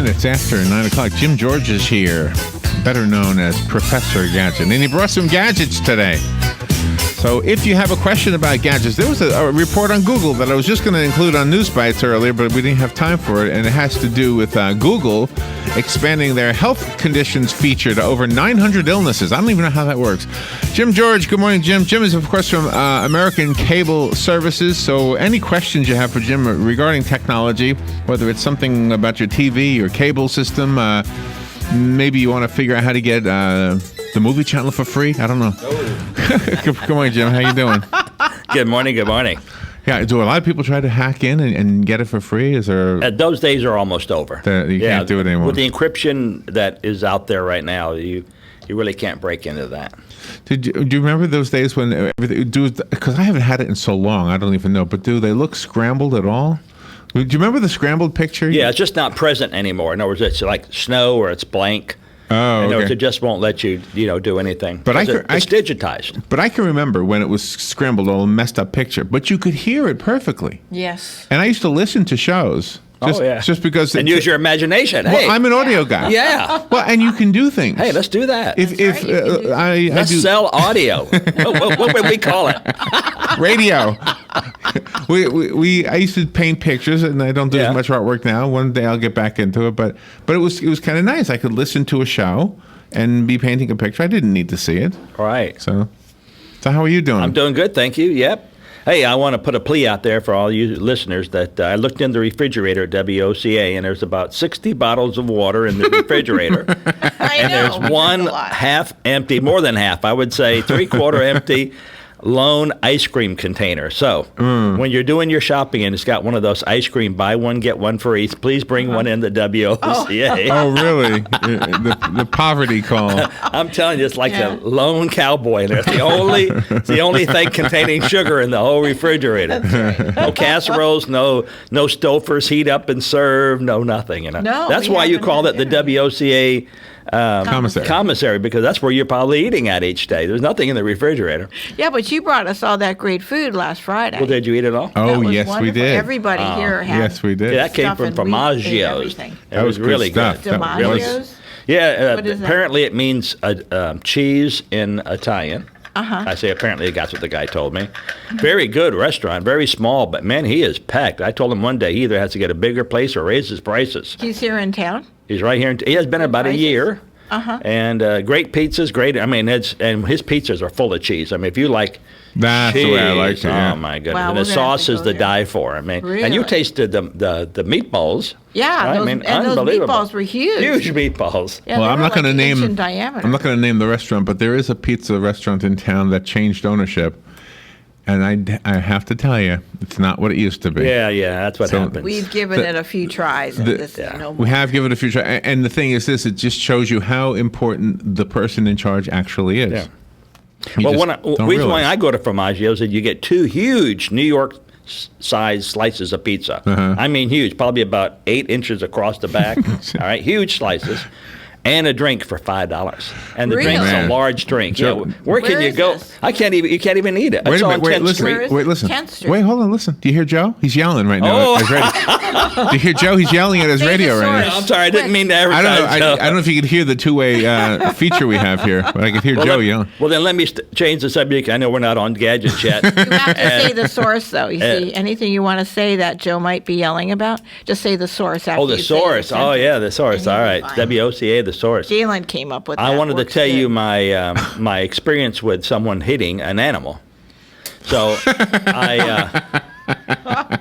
minutes after 9 o'clock. Jim George is here, better known as Professor Gadget. And he brought some gadgets today. So if you have a question about gadgets, there was a report on Google that I was just going to include on News Bites earlier, but we didn't have time for it. And it has to do with Google expanding their health conditions feature to over 900 illnesses. I don't even know how that works. Jim George, good morning, Jim. Jim is, of course, from American Cable Services. So any questions you have for Jim regarding technology, whether it's something about your TV, your cable system, maybe you want to figure out how to get the movie channel for free. I don't know. Good morning, Jim. How you doing? Good morning. Good morning. Yeah. Do a lot of people try to hack in and get it for free? Is there? Those days are almost over. You can't do it anymore. With the encryption that is out there right now, you really can't break into that. Do you remember those days when everything? Because I haven't had it in so long, I don't even know. But do they look scrambled at all? Do you remember the scrambled picture? Yeah, it's just not present anymore. In other words, it's like snow or it's blank. Oh, In other words, okay. it just won't let you, do anything. But it's digitized. But I can remember when it was scrambled, all messed up picture. But you could hear it perfectly. Yes. And I used to listen to shows. Just because. And use your imagination. Well, Hey, I'm an audio guy. yeah. Well, and you can do things. Hey, let's do that. Let's sell audio. what would we call it? radio. I used to paint pictures, and I don't do as much artwork now. One day I'll get back into it, but it was kind of nice. I could listen to a show and be painting a picture. I didn't need to see it. All right. So how are you doing? I'm doing good, thank you. Yep. Hey, I want to put a plea out there for all you listeners that I looked in the refrigerator at WOCA, and there's about 60 bottles of water in the refrigerator. And there's one half empty, more than half, I would say, 3/4 empty lone ice cream container. So when you're doing your shopping and it's got one of those ice cream buy one, get one free, please bring one in the WOCA. Oh, really? The poverty call. I'm telling you, it's like the lone cowboy. It's the only thing containing sugar in the whole refrigerator. Right. No casseroles, no Stouffer's heat up and serve, no nothing. No, that's why you call it the WOCA commissary, because that's where you're probably eating at each day. There's nothing in the refrigerator. Yeah, but you brought us all that great food last Friday. Well, did you eat it all? Oh, That was yes, we wonderful. did. Everybody here had Yes, we did. Yeah, that came stuff, from and we ate Formaggio's. everything. That was really stuff. good. That was- DiMaggio's? Yeah, What is that? apparently it means cheese in Italian. Uh-huh. I say apparently, that's what the guy told me. Very good restaurant, very small, but man, he is packed. I told him one day he either has to get a bigger place or raise his prices. He's here in town. He's right here. He has been about a prices? year. Uh-huh. And great pizzas, great. I mean, and his pizzas are full of cheese. I mean, if you like That's cheese, the way I like it. Yeah. oh my goodness, Wow, and we're the gonna have sauce to is go to there. die for. I mean, and you Really? tasted the meatballs. Yeah, right? those, I mean, and those unbelievable. meatballs were huge. Huge meatballs. Yeah, Well, they I'm were not going to like name. inch in diameter. I'm not going to name the restaurant, but there is a pizza restaurant in town that changed ownership, and I have to tell you, it's not what it used to be. Yeah, that's what So- happens. We've given it a few tries, and this is no more. We have given it a few tries, and the thing is this: it just shows you how important the person in charge actually is. Yeah. You Well, just the don't reason why realize. I go to Formaggio's is you get 2 huge New York size slices of pizza. Uh-huh. I mean huge, probably about 8 inches across the back. All right, huge slices. And a drink for $5, and the drink's Really? a large drink. Joe- Yeah, where can Where you is go? this? I can't even. You can't even eat it. Wait It's a on minute. Wait, 10th listen. Street. Where is Wait, listen. 10th Street? Wait, hold on. Listen. Do you hear Joe? He's yelling right now. Oh. At his radio. Do you hear Joe? He's yelling at his Say the radio right source. now. I'm sorry, I didn't mean to I don't know. advertise. I don't know if you could hear the two-way feature we have here, but I could hear Joe yelling. Well, then let me change the subject. I know we're not on gadgets yet. You have to say the source, though. You see, anything you want to say that Joe might be yelling about, just say the source after Oh, the you say source. Oh, sentence. yeah, the source. And All you'll right, be fine. WOCA, the source. Galen came up with that. I wanted to Works tell you good. my experience with someone hitting an animal. So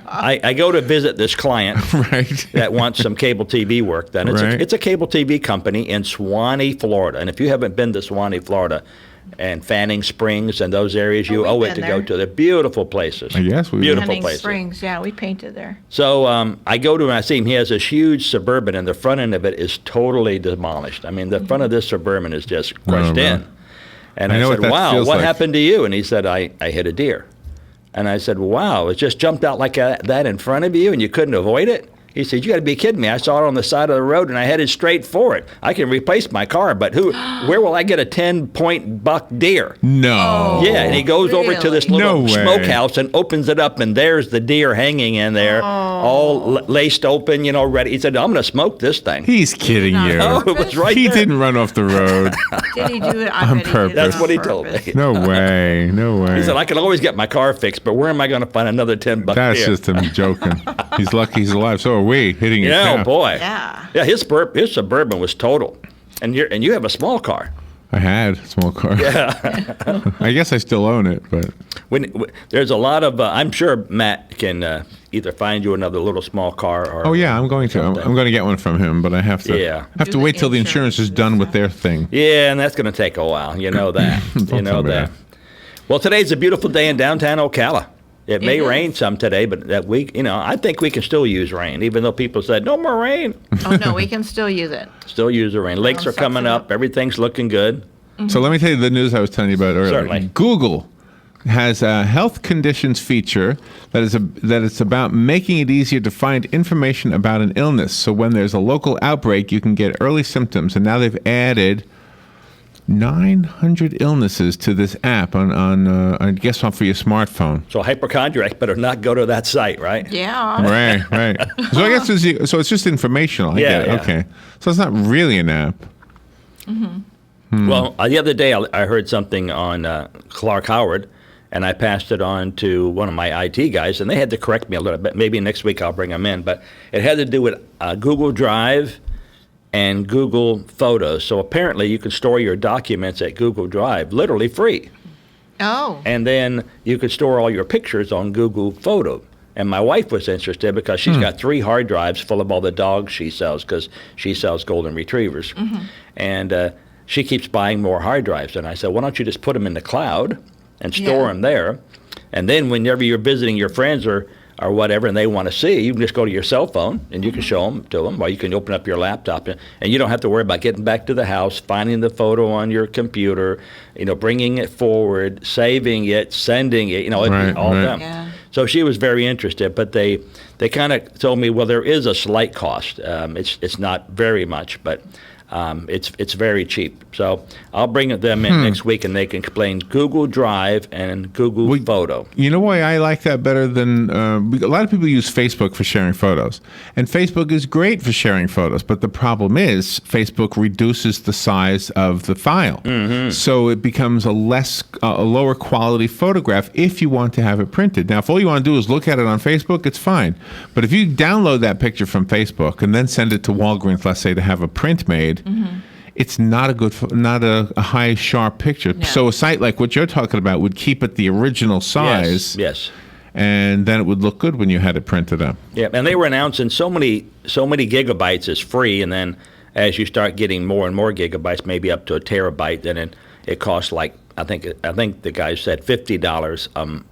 I go to visit this client Right. that wants some cable TV work done. It's, Right. it's a cable TV company in Suwannee, Florida. And if you haven't been to Suwannee, Florida, and Fanning Springs and those areas, you we've owe it been to go there. to. They're beautiful places. Yes, we've been. beautiful Henning places. Springs, yeah, we painted there. So I go to him and I see him. He has this huge Suburban, and the front end of it is totally demolished. I mean, the front of this Suburban is just crushed no. in. And I I, know said, what that wow, feels what like. happened to you? And he said, I hit a deer. And I said, wow, it just jumped out like that in front of you and you couldn't avoid it? He said, "You got to be kidding me! I saw it on the side of the road, and I headed straight for it. I can replace my car, but where will I get a 10-point buck deer?" No. Yeah, and he goes over to this No little way. smokehouse and opens it up, and there's the deer hanging in there, all laced open, ready. He said, "I'm going to smoke this thing." He's kidding you. Oh, it was right He there. didn't run off the road. Did he do it On bet he did it purpose. That's on what he told purpose. me. No way. No way. He said, "I can always get my car fixed, but where am I going to find another 10 buck That's deer?" just him joking. He's lucky he's alive. So are we, hitting his Yeah, cow. oh boy. Yeah. Yeah, his Suburban was total, and you have a small car. I had a small car. Yeah. I guess I still own it, but There's a lot of. I'm sure Matt can either find you another little small car or. oh yeah, I'm going to. I'm going to get one from him, but I have to. Yeah. Have Do to the wait till the insurance is insurance done and with stuff. their thing. Yeah, and that's going to take a while. You know that. You Don't know tell me that. that. Well, today's a beautiful day in downtown Ocala. It may is. rain some today, but that week, I think we can still use rain, even though people said no more rain. Oh no, we can still use it. Still use the rain. Lakes are sucks coming it up. up. Everything's looking good. So let me tell you the news I was telling you about earlier. Certainly. Google has a health conditions feature that it's about making it easier to find information about an illness. So when there's a local outbreak, you can get early symptoms, and now they've added 900 illnesses to this app on I guess for your smartphone. So hypochondriacs better not go to that site, right? Yeah. Right. So I guess it's just informational. I Yeah, get it. yeah. Okay. So it's not really an app. Well, the other day I heard something on Clark Howard, and I passed it on to one of my IT guys, and they had to correct me a little bit. Maybe next week I'll bring them in, but it had to do with Google Drive and Google Photos. So apparently you can store your documents at Google Drive, literally free. Oh. And then you could store all your pictures on Google Photo. And my wife was interested because she's got 3 hard drives full of all the dogs she sells, because she sells golden retrievers. And she keeps buying more hard drives. And I said, why don't you just put them in the cloud and store Yeah. them there? And then whenever you're visiting your friends or whatever and they want to see, you can just go to your cell phone and you can show them to them, or you can open up your laptop, and you don't have to worry about getting back to the house, finding the photo on your computer, bringing it forward, saving it, sending it, Right, all right. them. Yeah. So she was very interested, but they kind of told me, well, there is a slight cost. It's not very much, but it's very cheap. So I'll bring them in next week, and they can explain Google Drive and Google Photo. You know why I like that better than a lot of people use Facebook for sharing photos, and Facebook is great for sharing photos. But the problem is Facebook reduces the size of the file, so it becomes a lower quality photograph if you want to have it printed. Now, if all you want to do is look at it on Facebook, it's fine. But if you download that picture from Facebook and then send it to Walgreens, let's say, to have a print made. It's not a high sharp picture. No. So a site like what you're talking about would keep it the original size, Yes. and then it would look good when you had it printed up. Yeah, and they were announcing so many gigabytes is free, and then as you start getting more and more gigabytes, maybe up to a terabyte, then it costs like I think the guy said $50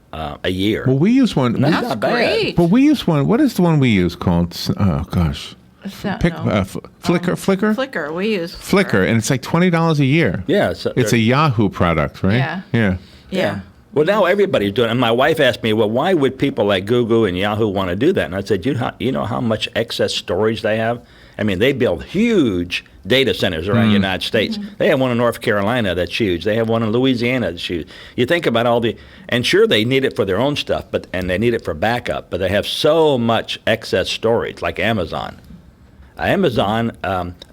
a year. Well, we use one. That's That's not bad. great. But we use one. What is the one we use called? Oh gosh, So, Flickr. Flickr. We use Flickr, and it's like $20 a year. Yeah, It's a Yahoo product, right? Yeah. Yeah. Yeah. Well, now everybody's doing it. And my wife asked me, well, why would people like Google and Yahoo want to do that? And I said, you know how much excess storage they have? I mean, they build huge data centers around the United States. They have one in North Carolina that's huge. They have one in Louisiana that's huge. You think about and sure, they need it for their own stuff, and they need it for backup, but they have so much excess storage, like Amazon. Amazon,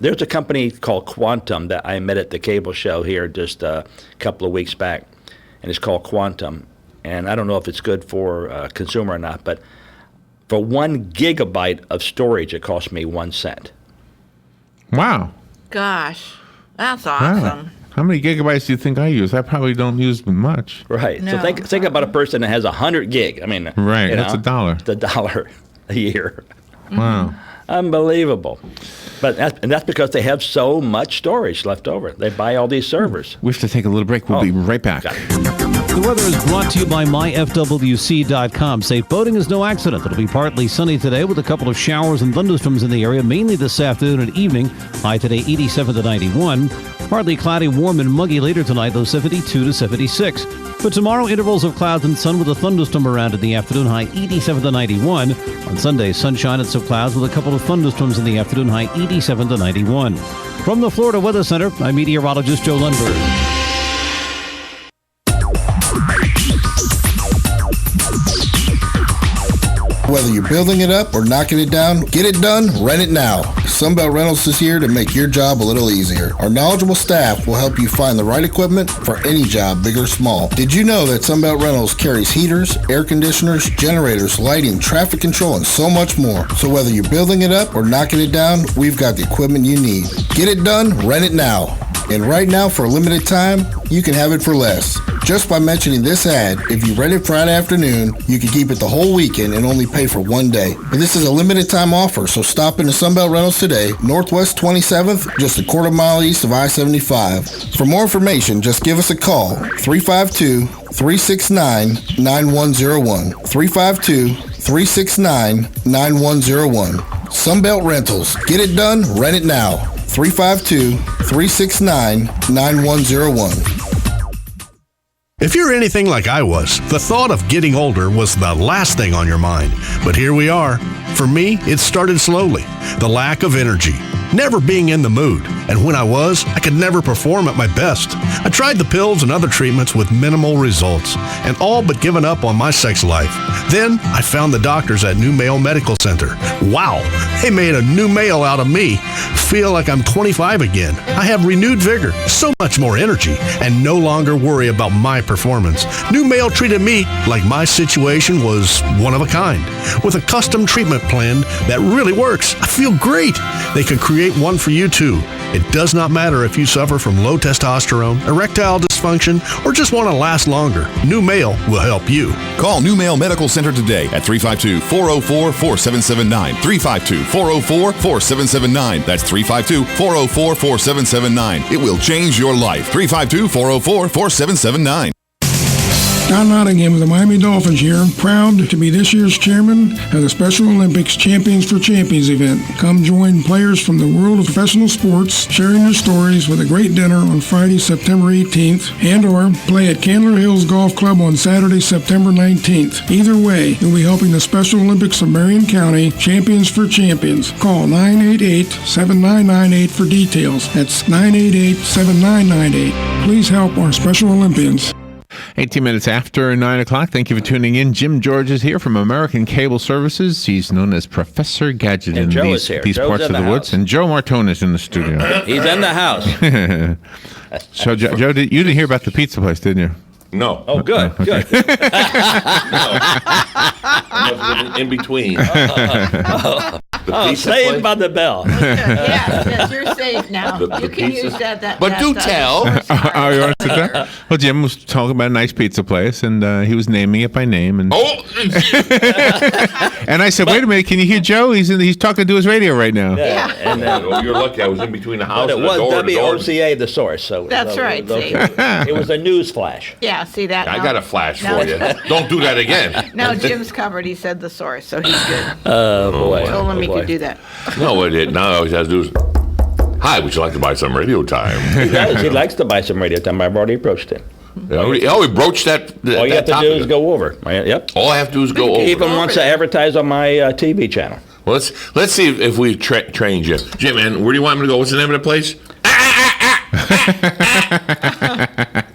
there's a company called Quantum that I met at the cable show here just a couple of weeks back, and it's called Quantum. And I don't know if it's good for consumer or not, but for 1 gigabyte of storage, it cost me 1 cent. Wow. Gosh, that's Wow. awesome. How many gigabytes do you think I use? I probably don't use much. Right. So No. think about a person that has 100 gig. I mean, Right, that's $1. It's $1 a year. Wow. Unbelievable. But that's because they have so much storage left over. They buy all these servers. We have to take a little break. We'll be right back. Got it. The weather is brought to you by myfwc.com. Safe boating is no accident. It'll be partly sunny today with a couple of showers and thunderstorms in the area, mainly this afternoon and evening. High today 87 to 91. Partly cloudy, warm and muggy later tonight, though 72 to 76. For tomorrow, intervals of clouds and sun with a thunderstorm around in the afternoon, high 87 to 91. On Sunday, sunshine and some clouds with a couple of thunderstorms in the afternoon, high 87 to 91. From the Florida Weather Center, I'm meteorologist Joe Lundberg. Whether you're building it up or knocking it down, get it done, rent it now. Sunbelt Rentals is here to make your job a little easier. Our knowledgeable staff will help you find the right equipment for any job, big or small. Did you know that Sunbelt Rentals carries heaters, air conditioners, generators, lighting, traffic control, and so much more? So whether you're building it up or knocking it down, we've got the equipment you need. Get it done, rent it now. And right now, for a limited time, you can have it for less. Just by mentioning this ad, if you rent it Friday afternoon, you can keep it the whole weekend and only pay for one day. But this is a limited time offer, so stop into Sunbelt Rentals today, Northwest 27th, just a quarter mile east of I-75. For more information, just give us a call, 352-369-9101. 352-369-9101. Sunbelt Rentals. Get it done, rent it now. 352-369-9101. If you're anything like I was, the thought of getting older was the last thing on your mind. But here we are. For me, it started slowly. The lack of energy, never being in the mood, and when I was, I could never perform at my best. I tried the pills and other treatments with minimal results, and all but given up on my sex life. Then, I found the doctors at New Male Medical Center. Wow, they made a new male out of me. Feel like I'm 25 again. I have renewed vigor, so much more energy, and no longer worry about my performance. New Male treated me like my situation was one of a kind, with a custom treatment plan that really works. I feel great. They could create one for you too. It does not matter if you suffer from low testosterone, erectile dysfunction, or just want to last longer. New Male will help you. Call New Male Medical Center today at 352-404-4779. 352-404-4779. That's 352-404-4779. It will change your life. 352-404-4779. Don Nottingham of the Miami Dolphins here, proud to be this year's chairman of the Special Olympics Champions for Champions event. Come join players from the world of professional sports, sharing their stories with a great dinner on Friday, September 18th, and or play at Candler Hills Golf Club on Saturday, September 19th. Either way, you'll be helping the Special Olympics of Marion County Champions for Champions. Call 988-7998 for details. That's 988-7998. Please help our Special Olympians. 18 minutes after 9 o'clock. Thank you for tuning in. Jim George is here from American Cable Services. He's known as Professor Gadget in these parts of the woods. And Joe Martone is in the studio. He's in the house. So, Joe, you didn't hear about the pizza place, didn't you? No. Oh, good, good. In between. Saved by the bell. Yes, you're safe now. The You can pizza- use that. But do tell. Oh, you want to sit there? Well, Jim was talking about a nice pizza place, and he was naming it by name. And Oh, and I said, wait a minute, can you hear Joe? He's talking to his radio right now. Yeah. And oh, you're lucky. I was in between the house but it and the was door. WOCA, the source. So That's right, see. It was a news flash. Yeah, see that? I now? got a flash No. for you. Don't do that again. Now Jim's covered. He said the source, so he's good. Oh, boy. Told him he boy. could do that. No, what it now all he has to do is, hi, would you like to buy some radio time? He does. He likes to buy some radio time. I've already approached him. Oh, he broached that. All you have to topic. do is go over. Yep. All I have to do is go He over. even wants to advertise on my TV channel. Well, let's see if we train Jim. Jim, man, where do you want me to go? What's the name of the place?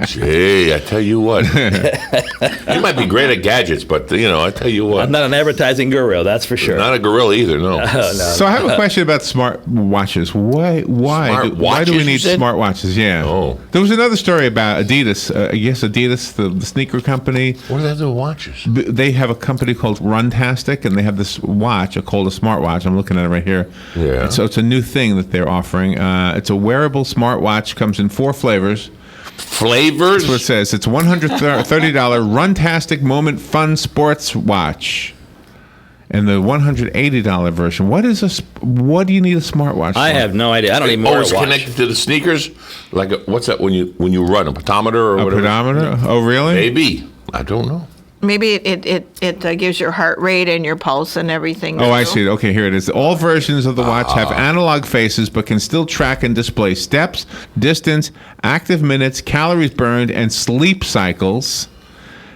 Gee, I tell you what. You might be great at gadgets, but, I tell you what. I'm not an advertising guru, that's for sure. Not a gorilla either, no. So I have a question about smart watches. Why do we watches, you need said? smart watches? Yeah. Oh. There was another story about Adidas. I guess Adidas, the sneaker company. What does that do with watches? They have a company called Runtastic, and they have this watch called a smartwatch. I'm looking at it right here. Yeah. And so it's a new thing that they're offering. It's a wearable smartwatch. Comes in 4 flavors. Flavors? That's what it says. It's $130 Runtastic Moment Fun Sports Watch. and the $180 version. What do you need a smartwatch for? I have no idea. I don't even wear a it's watch. connected to the sneakers. Like what's that when you run a pedometer or A whatever? pedometer? Oh, really? Maybe. I don't know. Maybe it gives your heart rate and your pulse and everything. Oh, I too. see. Okay, here it is. All versions of the watch have analog faces, but can still track and display steps, distance, active minutes, calories burned, and sleep cycles.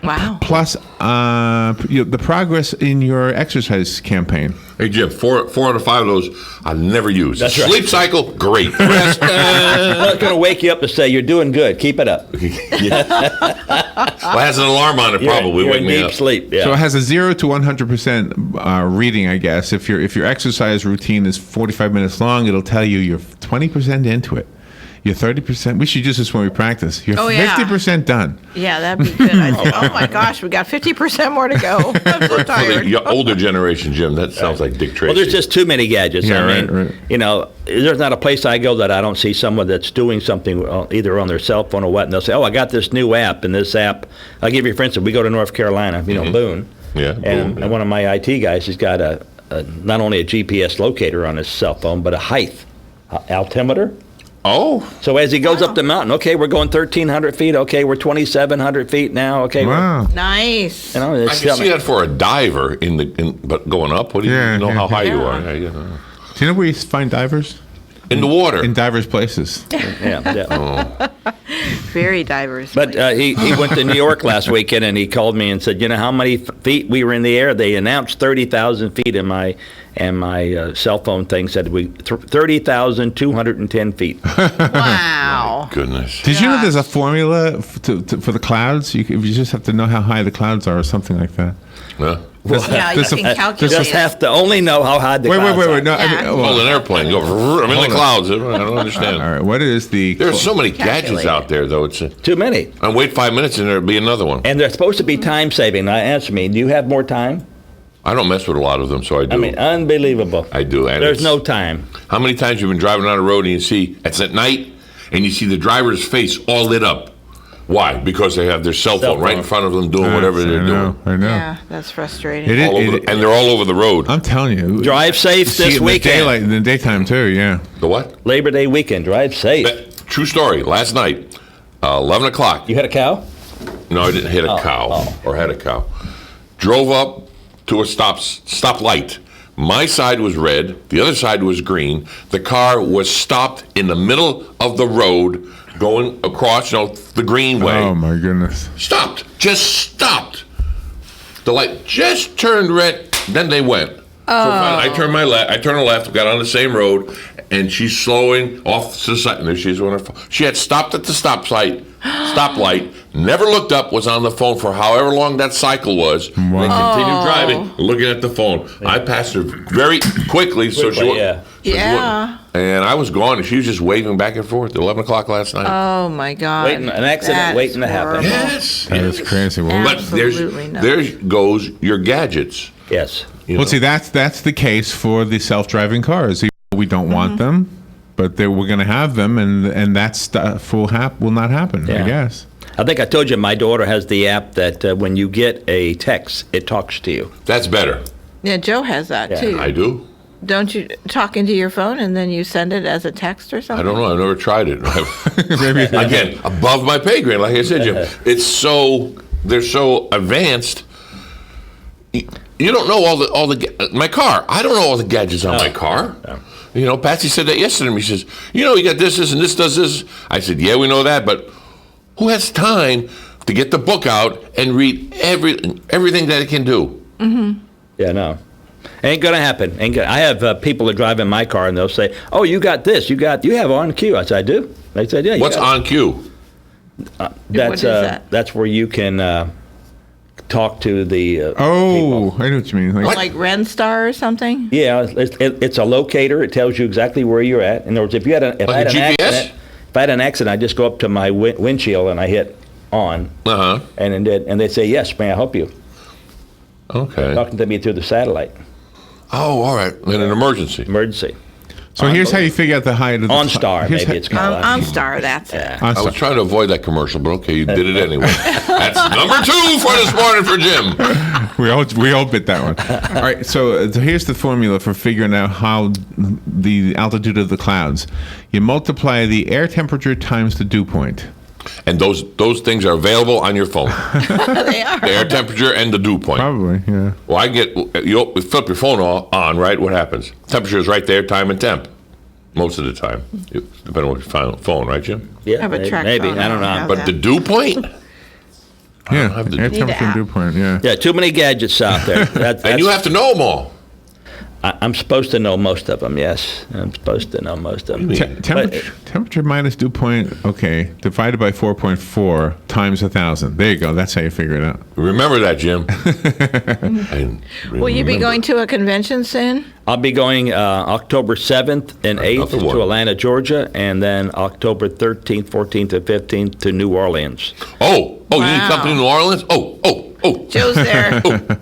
Wow. Plus, the progress in your exercise campaign. Hey Jim, four out of 5 of those I never use. That's right. Sleep cycle, great. The rest, Well, it's going to wake you up to say you're doing good. Keep it up. well, it has an alarm on it. Probably you're wake in me deep up. sleep. Yeah. So it has a 0 to 100% reading, I guess. If your exercise routine is 45 minutes long, it'll tell you you're 20% into it. You're 30%. We should use this when we practice. You're 50% done. Yeah, that'd be good. Oh my gosh, we got 50% more to go. I'm so For tired. the older generation, Jim, that sounds like Dick Tracy. Well, there's just too many gadgets. Yeah, I mean, right. There's not a place I go that I don't see someone that's doing something either on their cell phone or what, and they'll say, "Oh, I got this new app," and this app. I'll give you, for instance, we go to North Carolina, Boone. Yeah, And, Boone, yeah. and one of my IT guys has got a not only a GPS locator on his cell phone, but a height altimeter. Oh, So as he goes up the mountain, okay, we're going 1,300 feet. Okay, we're 2,700 feet now. Okay, Wow. Nice. I it's can see that for a diver but going up. What do you know how high you are? Yeah. Yeah, Do you know where you find divers? in the water. In divers places. yeah. Very diverse. But he went to New York last weekend, and he called me and said, "You know how many feet we were in the air? They announced 30,000 feet, and my cell phone thing said 30,210 feet." Wow. Goodness. Did you know there's a formula for the clouds? You just have to know how high the clouds are or something like that. Huh? Yeah, you can calculate Just it. have to only know how high the clouds Wait. are. No, Yeah. Hold an airplane. Go. I'm in the clouds. I don't All understand. right. What is the? There's so many gadgets Calculate out it. there, though. Too many. And wait 5 minutes, and there'll be another one. And they're supposed to be time saving. Now, answer me. Do you have more time? I don't mess with a lot of them, so I do. I mean, unbelievable. I do. And There's it's- no time. How many times you've been driving on the road and you see it's at night, and you see the driver's face all lit up? Why? Because they have their cell phone right in front of them doing whatever they're doing. I know. Yeah, that's frustrating. It is. And they're all over the road. I'm telling you. Drive safe See this it in weekend. in the daytime too. Yeah. The what? Labor Day weekend. Drive safe. True story. Last night, 11 o'clock. You had a cow? No, I didn't hit a cow or had a cow. Drove up to a stoplight. My side was red. The other side was green. The car was stopped in the middle of the road going across, the greenway. Oh my goodness. Stopped. Just stopped. The light just turned red. Then they went. So finally, I turned I turned left, got on the same road, and she's slowing off to the side. And there she is on her phone. She had stopped at the stoplight, never looked up, was on the phone for however long that cycle was. Wow. They continued driving, looking at the phone. I passed her very quickly, so she yeah. Yeah. and I was gone, and she was just waving back and forth at 11 o'clock last night. Oh my God. An accident That waiting is to happen. horrible. Yes. That is crazy. Well, But Absolutely not. there goes your gadgets. Yes. well, see, that's the case for the self-driving cars. We don't want them, but we're going to have them, and that stuff will not happen. Yeah. I guess. I think I told you my daughter has the app that when you get a text, it talks to you. That's better. Yeah, Joe has that too. I do. Don't you talk into your phone and then you send it as a text or something? I don't know. I've never tried it. Maybe. Again, above my pay grade, like I said, Jim. They're so advanced. You don't know all the my car. I don't know all the gadgets on my car. No. Patsy said that yesterday to me. She says, you got this, and this does this. I said, yeah, we know that, but who has time to get the book out and read everything that it can do? Mm-hmm. Yeah, no. Ain't gonna happen. I have people that drive in my car and they'll say, "Oh, you got this. You have On Q." I said, "I do." They said, "Yeah." What's On Q? That's is that? That's where you can talk to the. Oh, I know what you mean. Like Renstar or something? Yeah, it's a locator. It tells you exactly where you're at. In other words, if I had an GPS? accident, I just go up to my windshield and I hit on, and they say, "Yes, may I help you?" Okay. Talking to me through the satellite. Oh, all right. In an emergency. Emergency. So here's how you figure out the height of the OnStar, maybe it's called. OnStar, that's it. Yeah. I was trying to avoid that commercial, but okay, you did it anyway. That's number 2 for this morning for Jim. We all bit that one. All right, so here's the formula for figuring out how the altitude of the clouds. You multiply the air temperature times the dew point. And those things are available on your phone. They are. The air temperature and the dew point. Probably, yeah. Well, you flip your phone on, right? What happens? Temperature is right there, time and temp. Most of the time, depending on what your phone, right, Jim? Yeah, I have a track maybe. phone, I don't know. I have But that. the dew point? Yeah, have the air dew- temperature and dew point, yeah. Yeah, too many gadgets out there. That's, And you have to know them all. I'm supposed to know most of them, yes. I'm supposed to know most of them. What do you mean? Temperature minus dew point, okay, divided by 4.4 times 1,000. There you go. That's how you figure it out. Remember that, Jim. And Will you be remember- going to a convention soon? I'll be going October 7th and 8th Another to one. Atlanta, Georgia, and then October 13th, 14th, and 15th to New Orleans. Oh, you need Wow. company in New Orleans? Oh. Joe's there.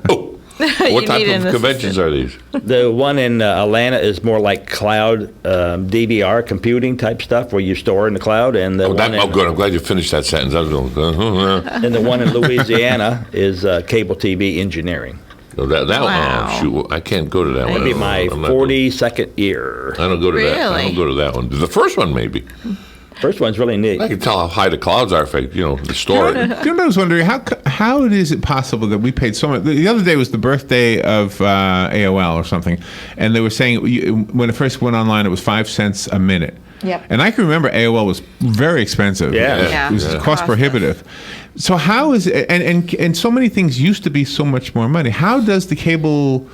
Oh. What You type need of an conventions are these? The one in Atlanta is more like cloud DVR computing type stuff where you store in the cloud, and the one in, Good. I'm glad you finished that sentence. I was going, and the one in Louisiana is cable TV engineering. that Wow. one. Shoot, I can't go to that one. Maybe my I'm not- 42nd year. I don't go to that. I Really? don't go to that one. The first one, maybe. First one's really neat. I can tell how high the clouds are. If I, the story. You know, I was wondering how is it possible that we paid so much? The other day was the birthday of AOL or something, and they were saying when it first went online, it was 5 cents a minute. Yep. And I can remember AOL was very expensive. Yeah. It was cost prohibitive. So how is it? And so many things used to be so much more money. How does the cable?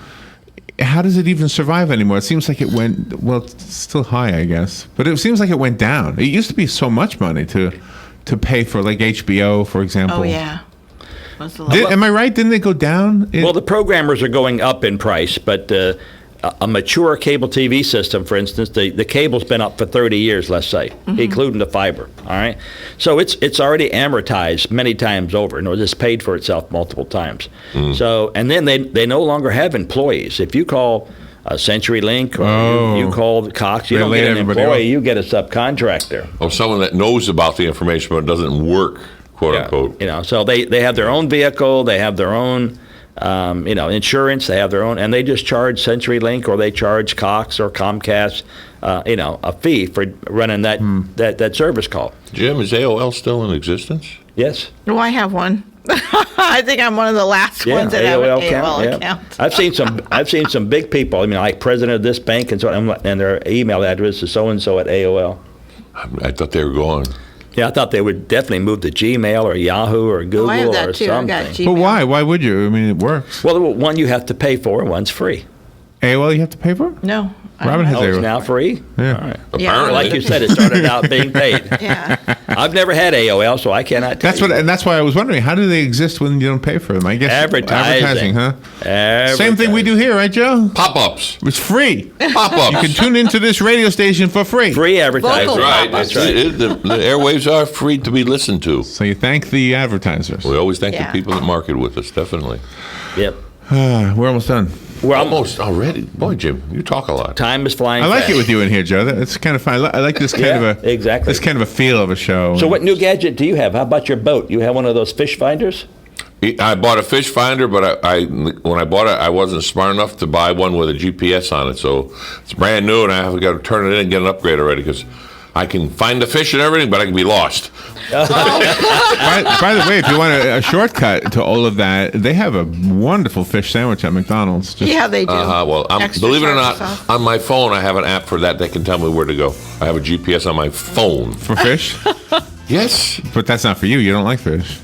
How does it even survive anymore? It seems like it went, well, it's still high, I guess, but it seems like it went down. It used to be so much money to pay for like HBO, for example. Oh, yeah. Was the Am I right? Didn't they go down? Well, the programmers are going up in price, but a mature cable TV system, for instance, the cable's been up for 30 years, let's say, including the fiber. All right, so it's already amortized many times over. In other words, it's paid for itself multiple times. So, and then they no longer have employees. If you call CenturyLink or you call Cox, you They don't lay get an everybody employee, off. you get a subcontractor. Or someone that knows about the information but it doesn't work, quote unquote. So they have their own vehicle, they have their own, insurance, they have their own, and they just charge CenturyLink or they charge Cox or Comcast, a fee for running that service call. Jim, is AOL still in existence? Yes. Oh, I have one. I think I'm one of the last ones that have an AOL account. I've seen some big people. I mean, like president of this bank and so on, and their email address is so and so at AOL. I thought they were gone. Yeah, I thought they would definitely move to Gmail or Yahoo or Google I have or that too. I something. got Gmail. But why? Why would you? I mean, it works. Well, one you have to pay for, and one's free. AOL you have to pay for? No. I Robin don't has Oh, it's AOL. now free? Yeah. All right. Yeah. Apparently. Like you said, it started out being paid. Yeah. I've never had AOL, so I cannot tell you. And that's why I was wondering, how do they exist when you don't pay for them? I guess Advertising. huh? Same thing we do here, right, Joe? Pop-ups. It's free. Pop-ups. You can tune into this radio station for free. Free advertising. Vocal Right. pop-ups. That's right. The airwaves are free to be listened to. So you thank the advertisers. We always thank Yeah. the people that market with us, definitely. Yep. We're almost done. Well, Almost already. Boy, Jim, you talk a lot. time is flying I like fast. it with you in here, Joe. It's kind of fun. I like this kind Yeah, of a exactly. This kind of a feel of a show. So what new gadget do you have? How about your boat? You have one of those fish finders? I bought a fish finder, but when I bought it, I wasn't smart enough to buy one with a GPS on it. So it's brand new, and I have got to turn it in and get an upgrade already because I can find the fish and everything, but I can be lost. By the way, if you want a shortcut to all of that, they have a wonderful fish sandwich at McDonald's. Just, Yeah, they do. Well, Extra believe it or charge not, sauce. on my phone, I have an app for that can tell me where to go. I have a GPS on my phone. for fish, Yes? but that's not for you. You don't like fish.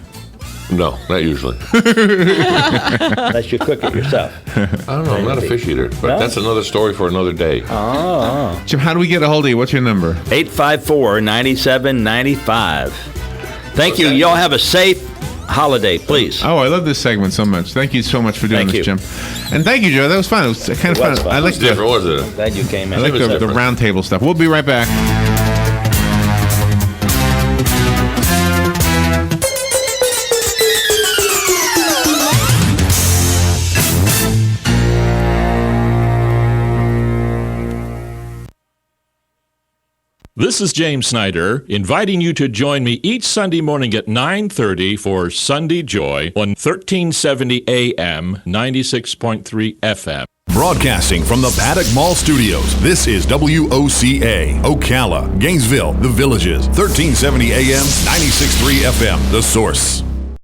No, not usually. Unless you cook it yourself. I don't know. I'm not a fish eater, but No? that's another story for another day. Jim, how do we get a hold of you? What's your number? 854-9795. Thank you. Y'all have a safe holiday, please. Oh, I love this segment so much. Thank you so much for doing Thank this, you. Jim. And thank you, Joe. That was fun. It was kind of It was fun. fun. I It like It's different, wasn't it? Glad you came in. I like It was the different. round table stuff. We'll be right back. This is James Snyder, inviting you to join me each Sunday morning at 9:30 for Sunday Joy on 1370 AM, 96.3 FM. Broadcasting from the Paddock Mall Studios, this is WOCA, Ocala, Gainesville, The Villages, 1370 AM, 96.3 FM, The Source.